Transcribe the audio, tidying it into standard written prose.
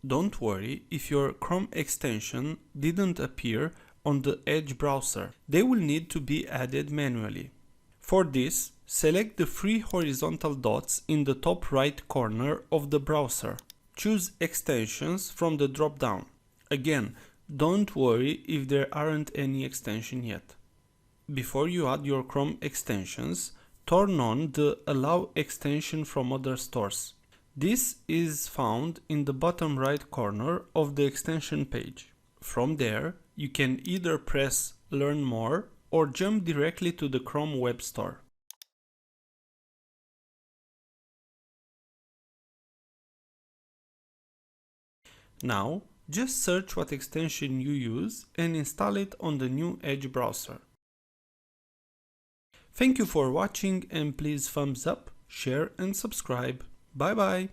Don't worry if your Chrome extension didn't appear on the Edge browser. They will need to be added manually. For this, select the three horizontal dots in the top right corner of the browser. Choose Extensions from the drop-down. Again, don't worry if there aren't any extensions yet. Before you add your Chrome extensions, turn on the Allow Extension from Other Stores. This is found in the bottom right corner of the extension page. From there, you can either press Learn More or jump directly to the Chrome Web Store. Now, just search what extension you use and install it on the new Edge browser. Thank you for watching and please thumbs up, share and subscribe. Bye bye!